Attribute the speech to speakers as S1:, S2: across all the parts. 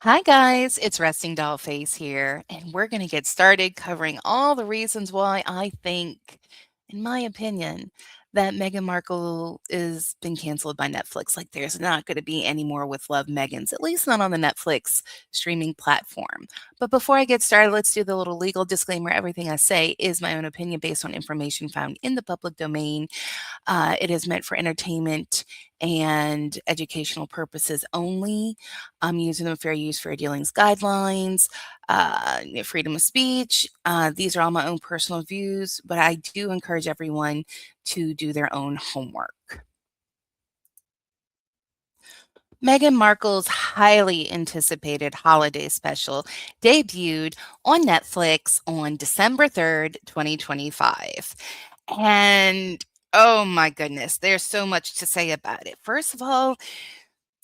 S1: Hi, guys. It's Resting Dollface here, and we're going to get started covering all the reasons why I think, in my opinion, that Meghan Markle is been canceled by Netflix. Like, there's not going to be any more with Love Megans, at least not on the Netflix streaming platform. But before I get started, let's do the little legal disclaimer. Everything I say is my own opinion based on information found in the public domain. It is meant for entertainment and educational purposes only. I'm using them fair use, fair dealings guidelines, freedom of speech. These are all my own personal views, but I do encourage everyone to do their own homework. Meghan Markle's highly anticipated holiday special debuted on Netflix on December 3rd, 2025. And oh my goodness, there's so much to say about it. First of all,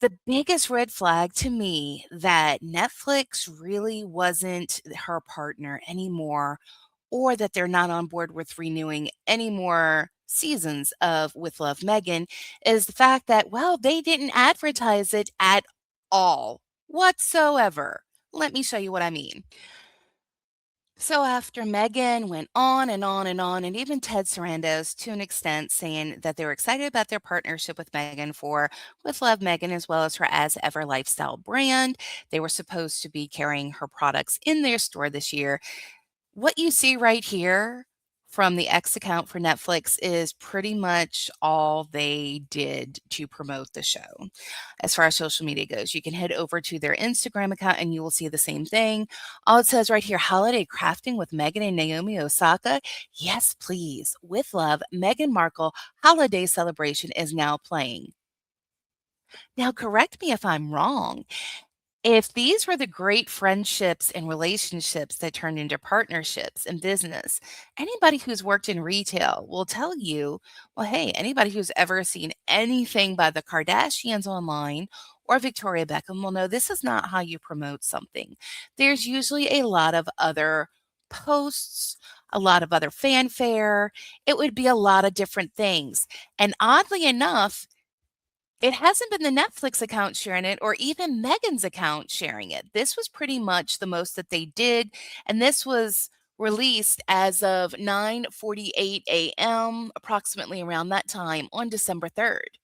S1: the biggest red flag to me that Netflix really wasn't her partner anymore, or that they're not on board with renewing any more seasons of With Love Megan, is the fact that, well, they didn't advertise it at all whatsoever. Let me show you what I mean. So after Megan went on and on and on, and even Ted Sarandos to an extent saying that they were excited about their partnership with Megan for With Love Megan as well as her As Ever lifestyle brand. They were supposed to be carrying her products in their store this year. What you see right here from the X account for Netflix is pretty much all they did to promote the show. As far as social media goes, you can head over to their Instagram account and you will see the same thing. All it says right here, holiday crafting with Megan and Naomi Osaka. Yes, please. With love, Meghan Markle holiday celebration is now playing. Now, correct me if I'm wrong. If these were the great friendships and relationships that turned into partnerships in business, anybody who's worked in retail will tell you, well, hey, anybody who's ever seen anything by the Kardashians online or Victoria Beckham will know this is not how you promote something. There's usually a lot of other posts, a lot of other fanfare. It would be a lot of different things. And oddly enough, it hasn't been the Netflix account sharing it or even Megan's account sharing it. This was pretty much the most that they did, and this was released as of 9:48 AM, approximately around that time on December 3rd.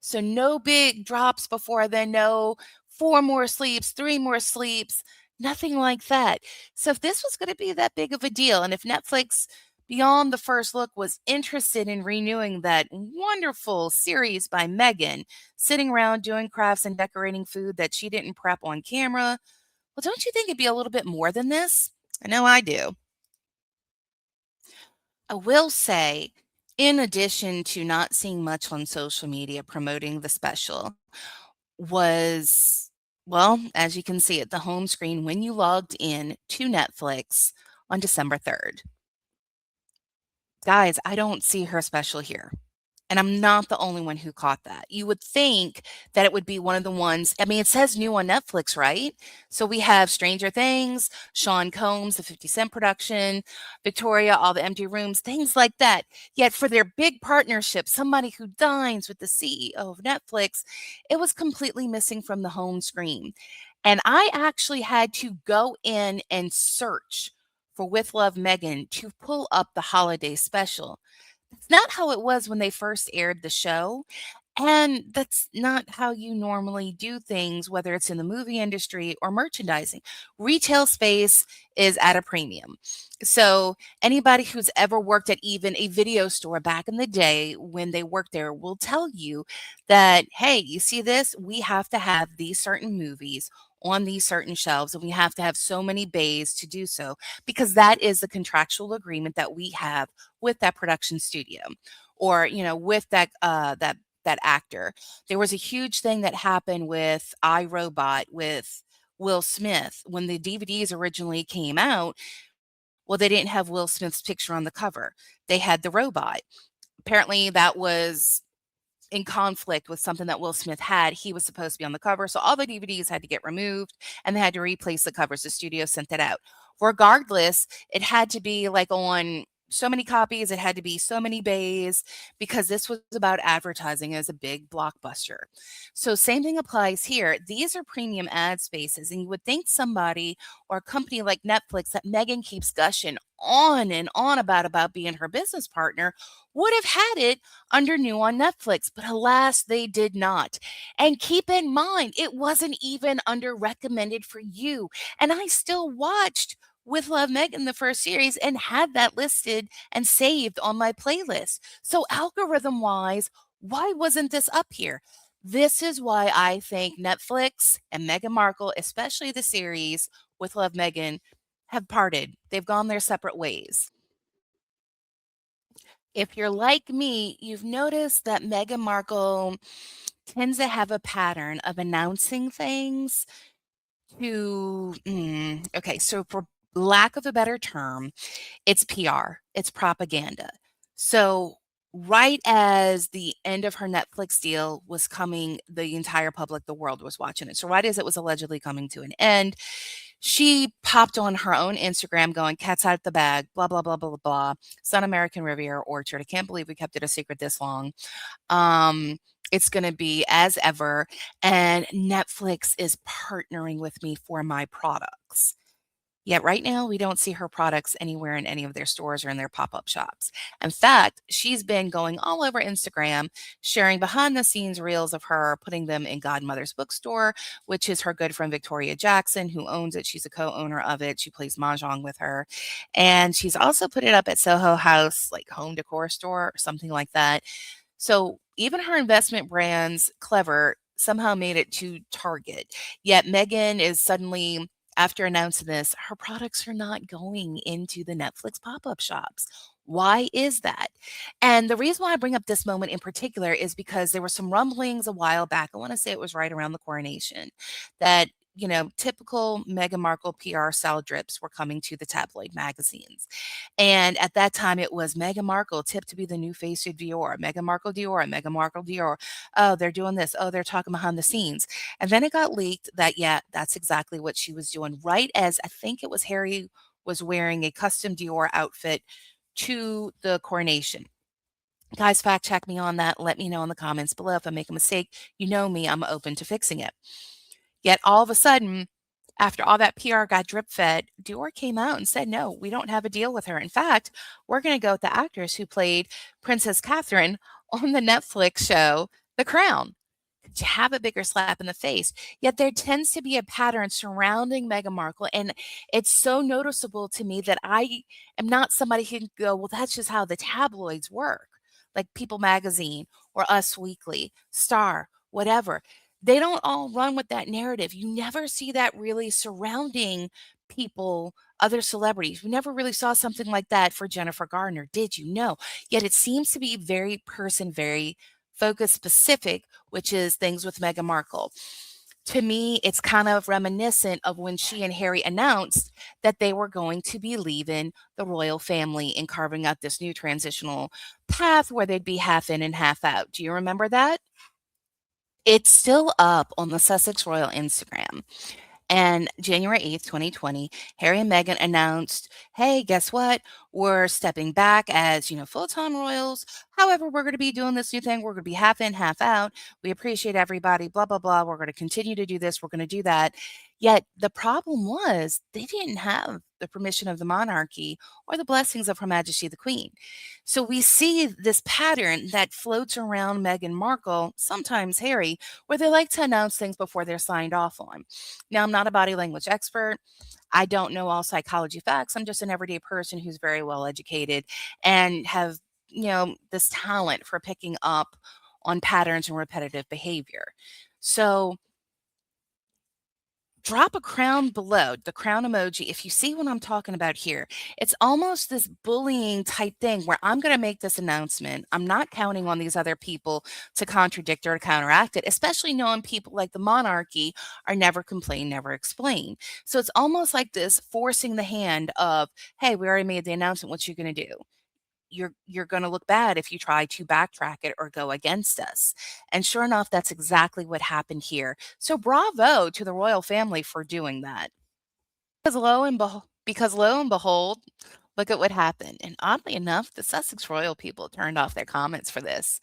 S1: So no big drops before then, no 4 more sleeps, 3 more sleeps, nothing like that. So if this was gonna be that big of a deal, and if Netflix, beyond the first look, was interested in renewing that wonderful series by Megan, sitting around doing crafts and decorating food that she didn't prep on camera, well, don't you think it'd be a little bit more than this? I know I do. I will say, in addition to not seeing much on social media promoting the special, was, well, as you can see at the home screen when you logged in to Netflix on December 3rd. Guys, I don't see her special here. And I'm not the only one who caught that. You would think that it would be one of the ones. I mean, it says new on Netflix, right? So we have Stranger Things, Sean Combs, the 50 Cent production, Victoria, All the Empty Rooms, things like that. Yet for their big partnership, somebody who dines with the CEO of Netflix, it was completely missing from the home screen. And I actually had to go in and search for With Love Megan to pull up the holiday special. That's not how it was when they first aired the show, and that's not how you normally do things, whether it's in the movie industry or merchandising. Retail space is at a premium. So, anybody who's ever worked at even a video store back in the day when they worked there will tell you that, hey, you see this? We have to have these certain movies on these certain shelves, and we have to have so many bays to do so because that is the contractual agreement that we have with that production studio or with that actor. There was a huge thing that happened with iRobot with Will Smith when the DVDs originally came out. Well, they didn't have Will Smith's picture on the cover. They had the robot. Apparently that was in conflict with something that Will Smith had. He was supposed to be on the cover, so all the DVDs had to get removed and they had to replace the covers. The studio sent that out. Regardless, it had to be like on so many copies, it had to be so many bays because this was about advertising as a big blockbuster. So same thing applies here. These are premium ad spaces, and you would think somebody or a company like Netflix that Megan keeps gushing on and on about being her business partner would have had it under new on Netflix, but alas, they did not. And keep in mind, it wasn't even under recommended for you. And I still watched with Love Megan the first series and had that listed and saved on my playlist. So algorithm wise, why wasn't this up here? This is why I think Netflix and Meghan Markle, especially the series with Love Megan, have parted. They've gone their separate ways. If you're like me, you've noticed that Meghan Markle tends to have a pattern of announcing things okay, so for lack of a better term, it's PR, it's propaganda. So, right as the end of her Netflix deal was coming, the entire public, the world was watching it. So, right as it was allegedly coming to an end, she popped on her own Instagram going, "Cat's out the bag, blah, blah, blah, blah, blah. Sun American Riviera Orchard. I can't believe we kept it a secret this long. Um, it's going to be as ever. And Netflix is partnering with me for my products." Yet right now, we don't see her products anywhere in any of their stores or in their pop-up shops. In fact, she's been going all over Instagram, sharing behind the scenes reels of her putting them in Godmother's bookstore, which is her good friend Victoria Jackson, who owns it. She's a co-owner of it. She plays mahjong with her. And she's also put it up at Soho House, like home decor store or something like that. So even her investment brands, Clever, somehow made it to Target. Yet Megan is suddenly, after announcing this, her products are not going into the Netflix pop up shops. Why is that? And the reason why I bring up this moment in particular is because there were some rumblings a while back. I want to say it was right around the coronation that, typical Meghan Markle PR style drips were coming to the tabloid magazines. And at that time, it was Meghan Markle tipped to be the new face of Dior, Meghan Markle Dior, Meghan Markle Dior. Oh, they're doing this. Oh, they're talking behind the scenes. And then it got leaked that, yeah, that's exactly what she was doing. Right as I think it was Harry was wearing a custom Dior outfit to the coronation. Guys, fact check me on that. Let me know in the comments below if I make a mistake. You know me, I'm open to fixing it. Yet all of a sudden, after all that PR got drip fed, Dior came out and said, no, we don't have a deal with her. In fact, we're going to go with the actress who played Princess Catherine on the Netflix show, The Crown. To have a bigger slap in the face. Yet there tends to be a pattern surrounding Meghan Markle. And it's so noticeable to me that I am not somebody who can go, well, that's just how the tabloids work. Like People Magazine or Us Weekly, Star, whatever. They don't all run with that narrative. You never see that really surrounding people, other celebrities. We never really saw something like that for Jennifer Garner, did you? No. Yet it seems to be very focus specific, which is things with Meghan Markle. To me, it's kind of reminiscent of when she and Harry announced that they were going to be leaving the royal family and carving out this new transitional path where they'd be half in and half out. Do you remember that? It's still up on the Sussex Royal Instagram. And January 8th, 2020, Harry and Meghan announced, hey, guess what? We're stepping back as, full-time royals. However, we're going to be doing this new thing. We're going to be half in, half out. We appreciate everybody, blah, blah, blah. We're going to continue to do this. We're going to do that. Yet the problem was they didn't have the permission of the monarchy or the blessings of Her Majesty the Queen. So we see this pattern that floats around Meghan Markle, sometimes Harry, where they like to announce things before they're signed off on. Now, I'm not a body language expert. I don't know all psychology facts. I'm just an everyday person who's very well educated and have, this talent for picking up on patterns and repetitive behavior. So drop a crown below, the crown emoji. If you see what I'm talking about here, it's almost this bullying type thing where I'm going to make this announcement. I'm not counting on these other people to contradict or to counteract it, especially knowing people like the monarchy are never complain, never explain. So it's almost like this forcing the hand of, hey, we already made the announcement. What you going to do? You're going to look bad if you try to backtrack it or go against us. And sure enough, that's exactly what happened here. So bravo to the royal family for doing that. Because lo and behold, Look at what happened. And oddly enough, the Sussex royal people turned off their comments for this.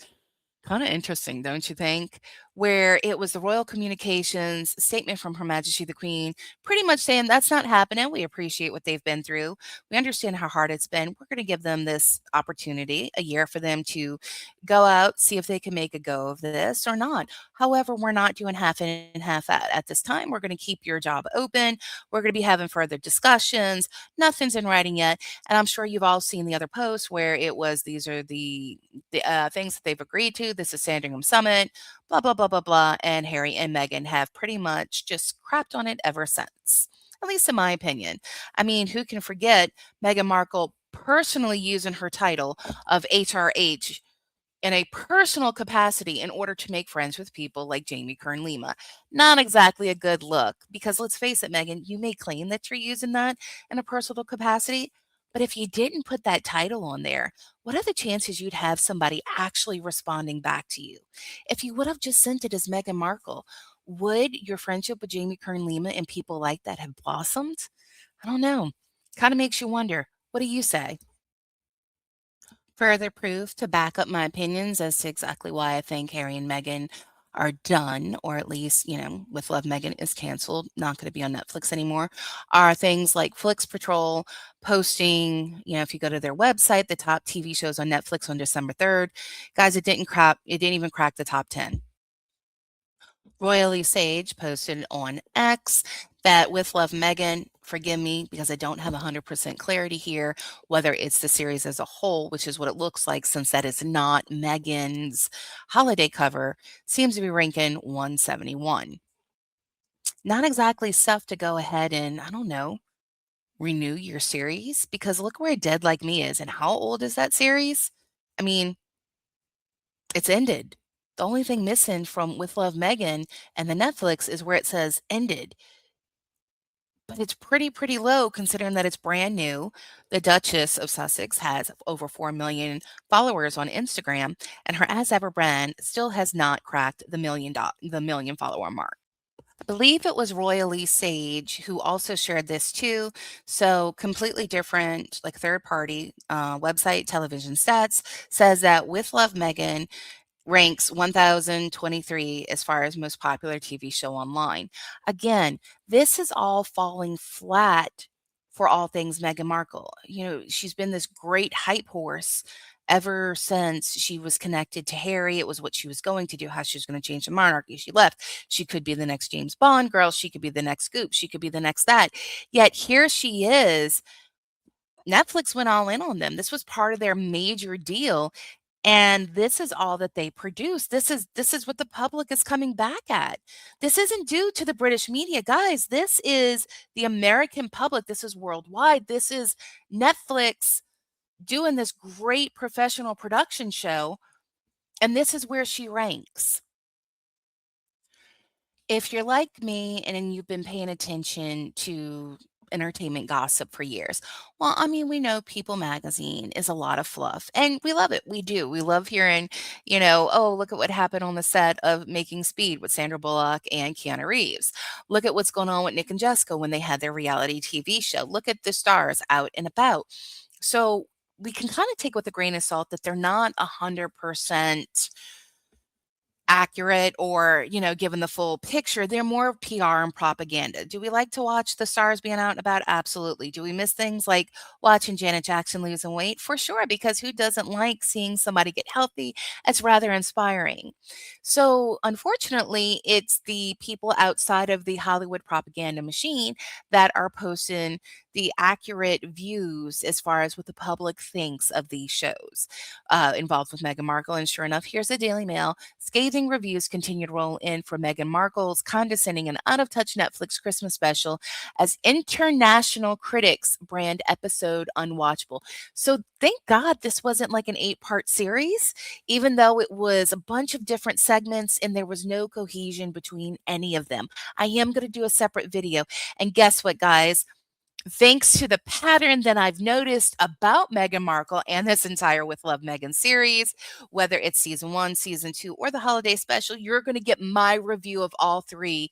S1: Kind of interesting, don't you think? Where it was the royal communications statement from Her Majesty the Queen, pretty much saying that's not happening. We appreciate what they've been through. We understand how hard it's been. We're going to give them this opportunity, a year for them to go out, see if they can make a go of this or not. However, we're not doing half in and half out at this time. We're going to keep your job open. We're going to be having further discussions. Nothing's in writing yet. And I'm sure you've all seen the other posts where it was these are the things that they've agreed to. This is Sandringham Summit, blah, blah, blah, blah, blah. And Harry and Meghan have pretty much just crapped on it ever since, at least in my opinion. I mean, who can forget Meghan Markle personally using her title of HRH in a personal capacity in order to make friends with people like Jamie Kern Lima. Not exactly a good look because let's face it, Megan, you may claim that you're using that in a personal capacity, but if you didn't put that title on there, what are the chances you'd have somebody actually responding back to you? If you would have just sent it as Meghan Markle, would your friendship with Jamie Kern Lima and people like that have blossomed? I don't know. Kind of makes you wonder. What do you say? Further proof to back up my opinions as to exactly why I think Harry and Meghan are done, or at least, with Love Meghan is canceled, not going to be on Netflix anymore, are things like Flix Patrol posting, if you go to their website, the top TV shows on Netflix on December 3rd. Guys, it didn't even crack the top 10. Royally Sage posted on X that with Love Megan, forgive me because I don't have 100% clarity here, whether it's the series as a whole, which is what it looks like since that is not Megan's holiday cover, seems to be ranking 171. Not exactly stuff to go ahead and, I don't know, renew your series because look where Dead Like Me is. And how old is that series? I mean, it's ended. The only thing missing from With Love Megan and the Netflix is where it says ended. But it's pretty low considering that it's brand new. The Duchess of Sussex has over 4 million followers on Instagram, and her As Ever brand still has not cracked the million follower mark. I believe it was Royally Sage who also shared this too. So completely different, like third party website, television stats says that with Love Megan ranks 1023 as far as most popular TV show online. Again, this is all falling flat for all things Meghan Markle. She's been this great hype horse ever since she was connected to Harry. It was what she was going to do, how she was going to change the monarchy. She left. She could be the next James Bond girl. She could be the next Scoop. She could be the next that. Yet here she is. Netflix went all in on them. This was part of their major deal, and this is all that they produce. This is what the public is coming back at. This isn't due to the British media, guys. This is the American public. This is worldwide. This is Netflix doing this great professional production show, and this is where she ranks. If you're like me and you've been paying attention to entertainment gossip for years, well, I mean, we know People Magazine is a lot of fluff and we love it. We do. We love hearing, oh, look at what happened on the set of Making Speed with Sandra Bullock and Keanu Reeves. Look at what's going on with Nick and Jessica when they had their reality TV show. Look at the stars out and about. So we can kind of take with a grain of salt that they're not 100% accurate or, given the full picture. They're more of PR and propaganda. Do we like to watch the stars being out and about? Absolutely. Do we miss things like watching Janet Jackson losing weight? For sure, because who doesn't like seeing somebody get healthy? It's rather inspiring. So, unfortunately, it's the people outside of the Hollywood propaganda machine that are posting the accurate views as far as what the public thinks of these shows involved with Meghan Markle. And sure enough, here's the Daily Mail. Scathing reviews continue to roll in for Meghan Markle's condescending and out of touch Netflix Christmas special as international critics brand episode unwatchable. So thank God this wasn't like an 8-part series, even though it was a bunch of different segments and there was no cohesion between any of them. I am going to do a separate video. And guess what, guys? Thanks to the pattern that I've noticed about Meghan Markle and this entire With Love Meghan series, whether it's season 1, season 2, or the holiday special, you're gonna get my review of all 3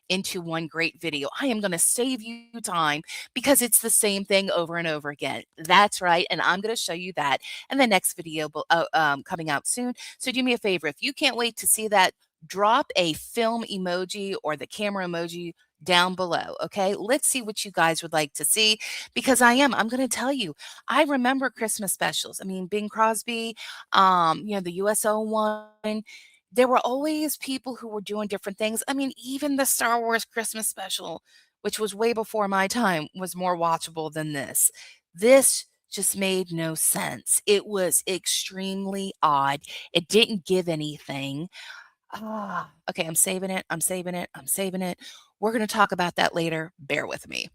S1: into one great video. I am gonna save you time because it's the same thing over and over again. That's right, and I'm gonna show you that in the next video coming out soon. So do me a favor, if you can't wait to see that, drop a film emoji or the camera emoji down below. Okay. Let's see what you guys would like to see because I'm going to tell you, I remember Christmas specials. I mean, Bing Crosby, the USO one. There were always people who were doing different things. I mean, even the Star Wars Christmas special, which was way before my time, was more watchable than this. This just made no sense. It was extremely odd. It didn't give anything. Okay, I'm saving it. I'm saving it. I'm saving it. We're going to talk about that later. Bear with me.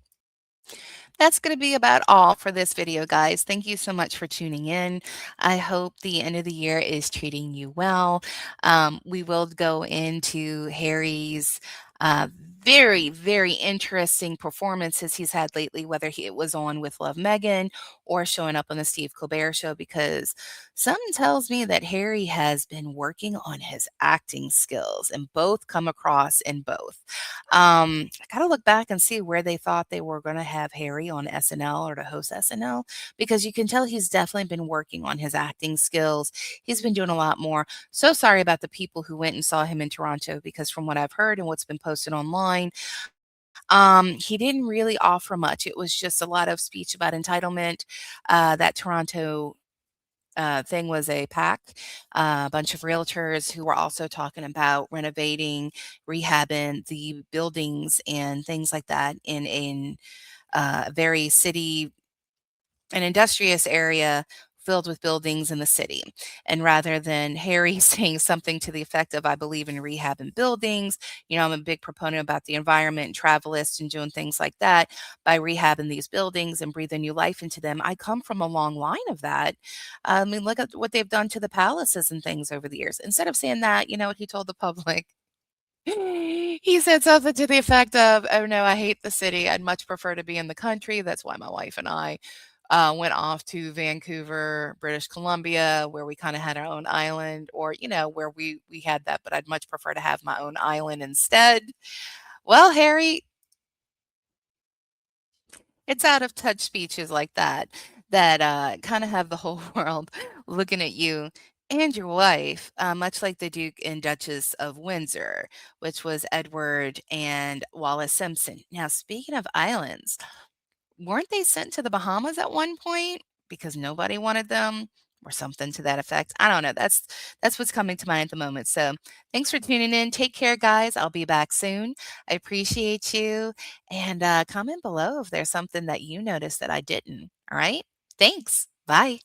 S1: That's going to be about all for this video, guys. Thank you so much for tuning in. I hope the end of the year is treating you well. We will go into Harry's uh, very, very interesting performances he's had lately, whether it was on With Love Megan or showing up on the Steve Colbert Show, because something tells me that Harry has been working on his acting skills and both come across in both. I gotta look back and see where they thought they were gonna have Harry on SNL or to host SNL, because you can tell he's definitely been working on his acting skills. He's been doing a lot more. So sorry about the people who went and saw him in Toronto, because from what I've heard and what's been posted online, he didn't really offer much. It was just a lot of speech about entitlement. That Toronto thing was a pack, a bunch of realtors who were also talking about renovating, rehabbing the buildings and things like that in very city an industrious area filled with buildings in the city. And rather than Harry saying something to the effect of, I believe in rehab and buildings, I'm a big proponent about the environment and travelist and doing things like that by rehabbing these buildings and breathing new life into them. I come from a long line of that. I mean, look at what they've done to the palaces and things over the years. Instead of saying that, you know what he told the public? He said something to the effect of, "Oh, no, I hate the city. I'd much prefer to be in the country. That's why my wife and I went off to Vancouver, British Columbia, where we kinda had our own island, or, where we had that, but I'd much prefer to have my own island instead." Well, Harry, it's out of touch speeches like that that, kinda have the whole world looking at you and your wife, much like the Duke and Duchess of Windsor, which was Edward and Wallis Simpson. Now, speaking of islands, weren't they sent to the Bahamas at one point because nobody wanted them or something to that effect? I don't know. That's what's coming to mind at the moment. So, thanks for tuning in. Take care, guys. I'll be back soon. I appreciate you. And comment below if there's something that you noticed that I didn't. All right. Thanks. Bye.